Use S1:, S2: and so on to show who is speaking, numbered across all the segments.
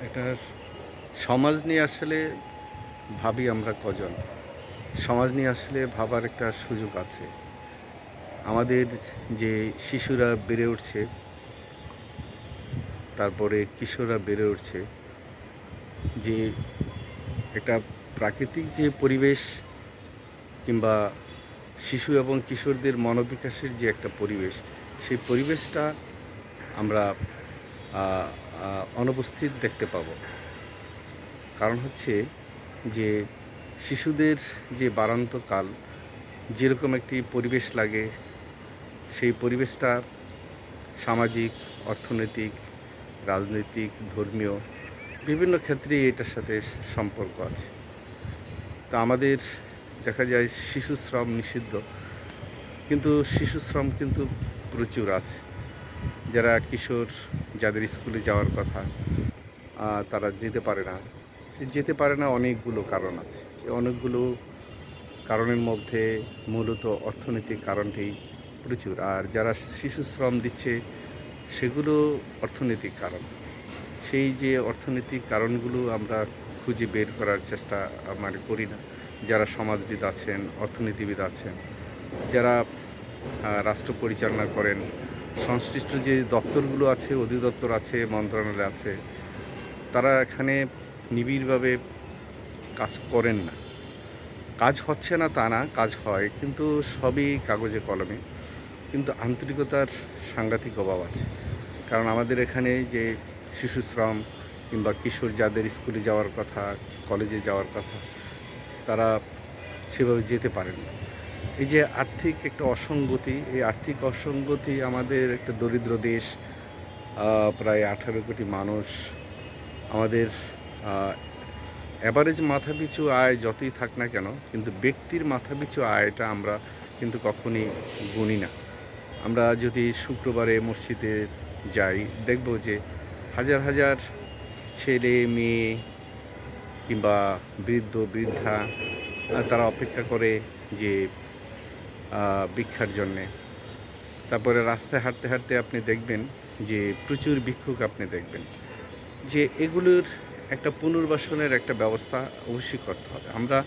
S1: একটা সমাজ নিয়ে আসলে ভাবি আমরা কজন? সমাজ নিয়ে আসলে ভাবার একটা সুযোগ আছে। আমাদের যে শিশুরা বেড়ে উঠছে, তারপরে কিশোররা বেড়ে উঠছে, যে একটা প্রাকৃতিক যে পরিবেশ কিংবা শিশু এবং কিশোরদের মনোবিকাশের যে একটা পরিবেশ, সেই পরিবেশটা আমরা আ আ অনুপস্থিত দেখতে পাবো। কারণ হচ্ছে যে শিশুদের যে বাড়ন্তকাল যেরকম একটি পরিবেশ লাগে, সেই পরিবেশটা সামাজিক, অর্থনৈতিক, রাজনৈতিক, ধর্মীয় বিভিন্ন ক্ষেত্রেই এটার সাথে সম্পর্ক আছে। তা আমাদের দেখা যায় শিশু শ্রম নিষিদ্ধ, কিন্তু শিশু শ্রম কিন্তু প্রচুর আছে। যারা কিশোর, যাদের স্কুলে যাওয়ার কথা, তারা যেতে পারে না। সে যেতে পারে না, অনেকগুলো কারণ আছে। এই অনেকগুলো কারণের মধ্যে মূলত অর্থনৈতিক কারণটি প্রচুর। আর যারা শিশু শ্রম দিচ্ছে, সেগুলো অর্থনৈতিক কারণ। সেই যে অর্থনৈতিক কারণগুলো আমরা খুঁজে বের করার চেষ্টা মানে করি না। যারা সমাজবিদ আছেন, অর্থনীতিবিদ আছেন, যারা রাষ্ট্র পরিচালনা করেন, সংশ্লিষ্ট যে দপ্তরগুলো আছে, অধিদপ্তর আছে, মন্ত্রণালয় আছে, তারা এখানে নিবিড়ভাবে কাজ করেন না। কাজ হচ্ছে না তা না, কাজ হয়, কিন্তু সবই কাগজে কলমে। কিন্তু আন্তরিকতার সাংঘাতিক অভাব আছে। কারণ আমাদের এখানে যে শিশু শ্রম কিংবা কিশোর যাদের স্কুলে যাওয়ার কথা, কলেজে যাওয়ার কথা, তারা সেভাবে যেতে পারেন না। এই যে আর্থিক একটা অসঙ্গতি, এই আর্থিক অসঙ্গতি আমাদের একটা দরিদ্র দেশ, প্রায় 18 কোটি মানুষ। আমাদের অ্যাভারেজ মাথাপিছু আয় যতই থাক না কেন, কিন্তু ব্যক্তির মাথাপিছু আয়টা আমরা কিন্তু কখনই গুনি না। আমরা যদি শুক্রবারে মসজিদে যাই, দেখব যে হাজার হাজার ছেলে মেয়ে কিংবা বৃদ্ধ বৃদ্ধা, তারা অপেক্ষা করে যে ভিক্ষার জন্যে। তারপরে রাস্তায় হাঁটতে হাঁটতে আপনি দেখবেন যে প্রচুর ভিক্ষুক আপনি দেখবেন। যে এগুলোর একটা পুনর্বাসনের একটা ব্যবস্থা অবশ্যই করতে হবে। আমরা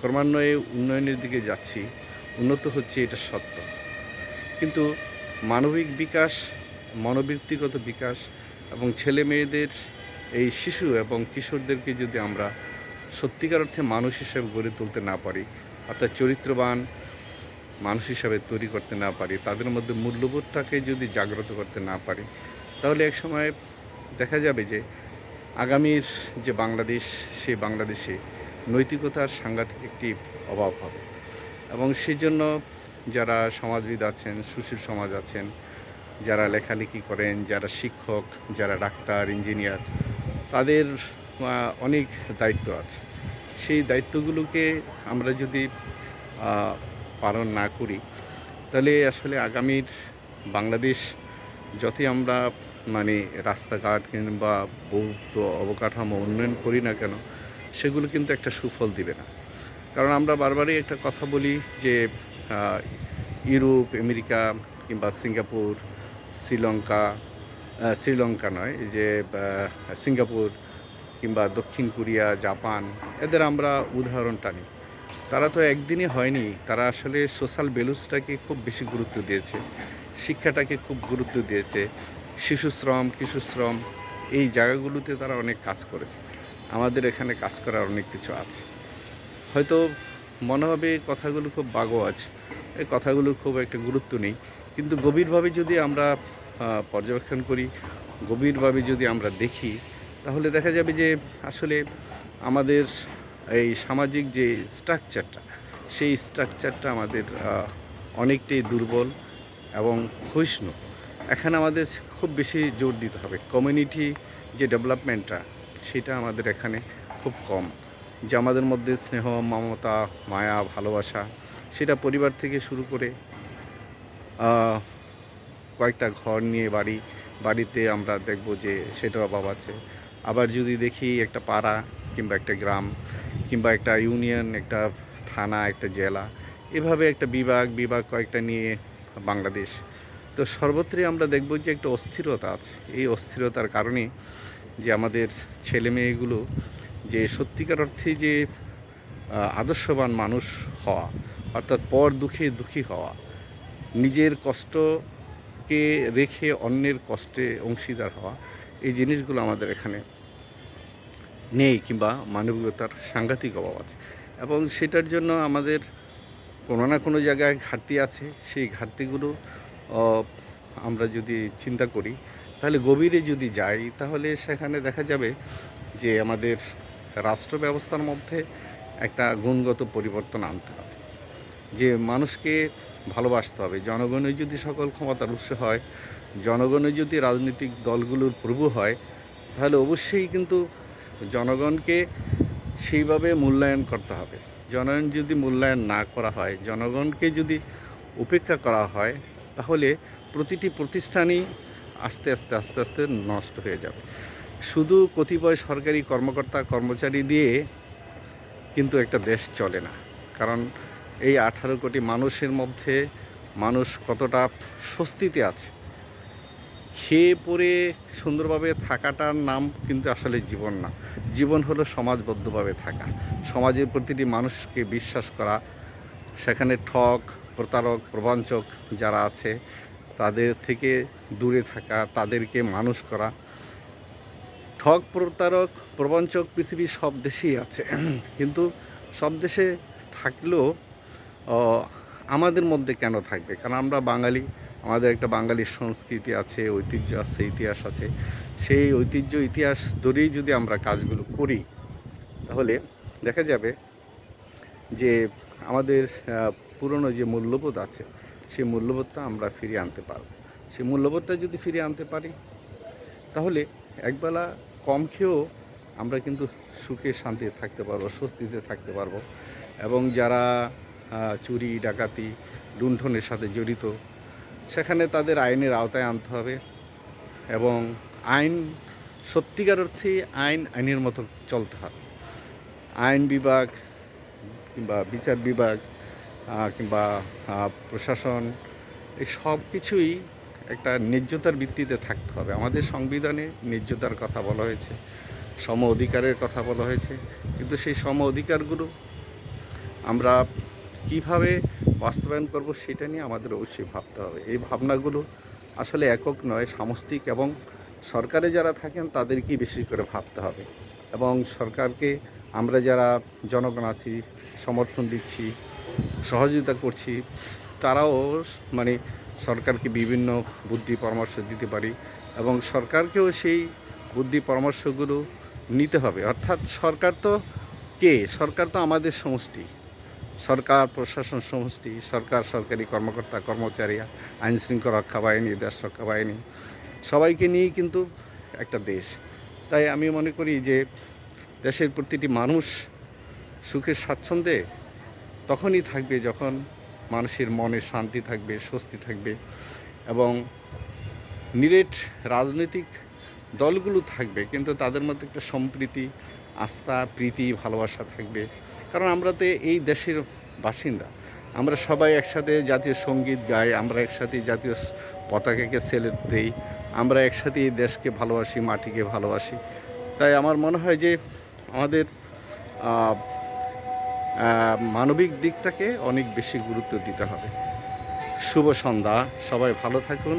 S1: ক্রমান্বয়ে উন্নয়নের দিকে যাচ্ছি, উন্নত হচ্ছে, এটা সত্য। কিন্তু মানবিক বিকাশ, মনোবৃত্তিগত বিকাশ এবং ছেলে মেয়েদের, এই শিশু এবং কিশোরদেরকে যদি আমরা সত্যিকার অর্থে মানুষ হিসেবে গড়ে তুলতে না পারি, অর্থাৎ চরিত্রবান মানুষ হিসাবে তৈরি করতে না পারি, তাদের মধ্যে মূল্যবোধটাকে যদি জাগ্রত করতে না পারি, তাহলে একসময় দেখা যাবে যে আগামীর যে বাংলাদেশ, সেই বাংলাদেশে নৈতিকতার সাংঘাতিক একটি অভাব হবে। এবং সেই জন্য যারা সমাজবিদ আছেন, সুশীল সমাজ আছেন, যারা লেখালেখি করেন, যারা শিক্ষক, যারা ডাক্তার, ইঞ্জিনিয়ার, তাদের অনেক দায়িত্ব আছে। সেই দায়িত্বগুলোকে আমরা যদি পালন না করি, তাহলে আসলে আগামীর বাংলাদেশ যতই আমরা মানে রাস্তাঘাট কিংবা ভৌত অবকাঠামো উন্নয়ন করি না কেন, সেগুলো কিন্তু একটা সুফল দিবে না। কারণ আমরা বারবারই একটা কথা বলি যে ইউরোপ, আমেরিকা কিংবা সিঙ্গাপুর, শ্রীলঙ্কা, শ্রীলঙ্কা নয়, এই যে সিঙ্গাপুর কিংবা দক্ষিণ কোরিয়া, জাপান, এদের আমরা উদাহরণ টানি। তারা তো একদিনই হয়নি, তারা আসলে সোশ্যাল ভ্যালুসটাকে খুব বেশি গুরুত্ব দিয়েছে, শিক্ষাটাকে খুব গুরুত্ব দিয়েছে, শিশু শ্রম, কিশোর শ্রম, এই জায়গাগুলোতে তারা অনেক কাজ করেছে। আমাদের এখানে কাজ করার অনেক কিছু আছে। হয়তো মনে হবে কথাগুলো খুব বাগোয়াজ, এই কথাগুলোর খুব একটা গুরুত্ব নেই, কিন্তু গভীরভাবে যদি আমরা পর্যবেক্ষণ করি, গভীরভাবে যদি আমরা দেখি, তাহলে দেখা যাবে যে আসলে আমাদের এই সামাজিক যে স্ট্রাকচারটা, সেই স্ট্রাকচারটা আমাদের অনেকটাই দুর্বল এবং ক্ষয়িষ্ণু। এখানে আমাদের খুব বেশি জোর দিতে হবে। কমিউনিটি যে ডেভেলপমেন্টটা, সেটা আমাদের এখানে খুব কম। যে আমাদের মধ্যে স্নেহ, মমতা, মায়া, ভালোবাসা, সেটা পরিবার থেকে শুরু করে কয়েকটা ঘর নিয়ে বাড়িতে আমরা দেখব যে সেটার অভাব আছে। আবার যদি দেখি একটা পাড়া কিংবা একটা গ্রাম কিংবা একটা ইউনিয়ন, একটা থানা, একটা জেলা, এভাবে একটা বিভাগ কয়েকটা নিয়ে বাংলাদেশ, তো সর্বত্রই আমরা দেখব যে একটা অস্থিরতা আছে। এই অস্থিরতার কারণে যে আমাদের ছেলে মেয়েগুলো যে সত্যিকার অর্থে যে আদর্শবান মানুষ হওয়া, অর্থাৎ পর দুঃখে দুঃখী হওয়া, নিজের কষ্টকে রেখে অন্যের কষ্টে অংশীদার হওয়া, এই জিনিসগুলো আমাদের এখানে নেই, কিংবা মানবিকতার সাংঘাতিক অভাব আছে। এবং সেটার জন্য আমাদের কোনো না কোনো জায়গায় ঘাটতি আছে। সেই ঘাটতিগুলো আমরা যদি চিন্তা করি, তাহলে গভীরে যদি যাই, তাহলে সেখানে দেখা যাবে যে আমাদের রাষ্ট্র ব্যবস্থার মধ্যে একটা গুণগত পরিবর্তন আনতে হবে। যে মানুষকে ভালোবাসতে হবে। জনগণই যদি সকল ক্ষমতার উৎস হয়, জনগণই যদি রাজনৈতিক দলগুলোর প্রভু হয়, তাহলে অবশ্যই কিন্তু জনগণকে সেইভাবে মূল্যায়ন করতে হবে। জনগণ যদি মূল্যায়ন না করা হয়, জনগণকে যদি উপেক্ষা করা হয়, তাহলে প্রতিটি প্রতিষ্ঠানই আস্তে আস্তে আস্তে আস্তে নষ্ট হয়ে যাবে। শুধু কতিপয় সরকারি কর্মকর্তা কর্মচারী দিয়ে কিন্তু একটা দেশ চলে না। কারণ এই 18 কোটি মানুষের মধ্যে মানুষ কতটা স্বস্তিতে আছে, খেয়ে পরে সুন্দরভাবে থাকাটার নাম কিন্তু আসলে জীবন না। জীবন হলো সমাজবদ্ধভাবে থাকা, সমাজের প্রতিটি মানুষকে বিশ্বাস করা, সেখানে ঠক প্রতারক প্রবঞ্চক যারা আছে তাদের থেকে দূরে থাকা, তাদেরকে মানুষ করা। ঠক প্রতারক প্রবঞ্চক পৃথিবীর সব দেশেই আছে, কিন্তু সব দেশে থাকলেও আমাদের মধ্যে কেন থাকবে? কারণ আমরা বাঙালি, আমাদের একটা বাঙালির সংস্কৃতি আছে, ঐতিহ্য আছে, ইতিহাস আছে। সেই ঐতিহ্য ইতিহাস ধরেই যদি আমরা কাজগুলো করি, তাহলে দেখা যাবে যে আমাদের পুরনো যে মূল্যবোধ আছে, সেই মূল্যবোধটা আমরা ফিরিয়ে আনতে পারব। সেই মূল্যবোধটা যদি ফিরিয়ে আনতে পারি, তাহলে একবেলা কম খেয়েও আমরা কিন্তু সুখে শান্তিতে থাকতে পারবো, স্বস্তিতে থাকতে পারবো। এবং যারা চুরি ডাকাতি লুণ্ঠনের সাথে জড়িত, সেখানে তাদের আইনের আওতায় আনতে হবে। এবং আইন সত্যিকার অর্থে আইনের মতো চলতে হবে। আইন বিভাগ কিংবা বিচার বিভাগ কিংবা প্রশাসন, এই সব কিছুই একটা ন্যায্যতার ভিত্তিতে থাকতে হবে। আমাদের সংবিধানে ন্যায্যতার কথা বলা হয়েছে, সম অধিকারের কথা বলা হয়েছে, কিন্তু সেই সম অধিকারগুলো আমরা কিভাবে বাস্তবায়ন করব, সেটা নিয়ে আমাদের অবশ্যই ভাবতে হবে। এই ভাবনাগুলো আসলে একক নয়, সামষ্টিক, এবং সরকারে যারা থাকেন তাদেরকেই বেশি করে ভাবতে হবে। এবং সরকারকে আমরা যারা জনগণ আছি, সমর্থন দিচ্ছি, সহযোগিতা করছি, তারাও মানে সরকারকে বিভিন্ন বুদ্ধি পরামর্শ দিতে পারি, এবং সরকারকেও সেই বুদ্ধি পরামর্শগুলো নিতে হবে। অর্থাৎ সরকার তো সরকার তো আমাদের সমষ্টি, সরকার প্রশাসন সমষ্টি, সরকার সরকারি কর্মকর্তা কর্মচারী, আইন শৃঙ্খলা রক্ষা বাহিনী, দেশ রক্ষা বাহিনী, সবাইকে নিয়েই কিন্তু একটা দেশ। তাই আমি মনে করি যে দেশের প্রতিটি মানুষ সুখের স্বাচ্ছন্দ্যে তখনই থাকবে যখন মানুষের মনে শান্তি থাকবে, স্বস্তি থাকবে, এবং নিরেট রাজনৈতিক দলগুলো থাকবে, কিন্তু তাদের মধ্যে একটা সম্প্রীতি, আস্থা, প্রীতি, ভালোবাসা থাকবে। কারণ আমরা তো এই দেশের বাসিন্দা, আমরা সবাই একসাথে জাতীয় সঙ্গীত গাই, আমরা একসাথে জাতীয় পতাকাকে সেলুট দেই, আমরা একসাথে এই দেশকে ভালোবাসি, মাটিকে ভালোবাসি। তাই আমার মনে হয় যে আমাদের মানবিক দিকটাকে অনেক বেশি গুরুত্ব দিতে হবে। শুভ সন্ধ্যা, সবাই ভালো থাকুন,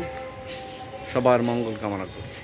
S1: সবার মঙ্গল কামনা করছি।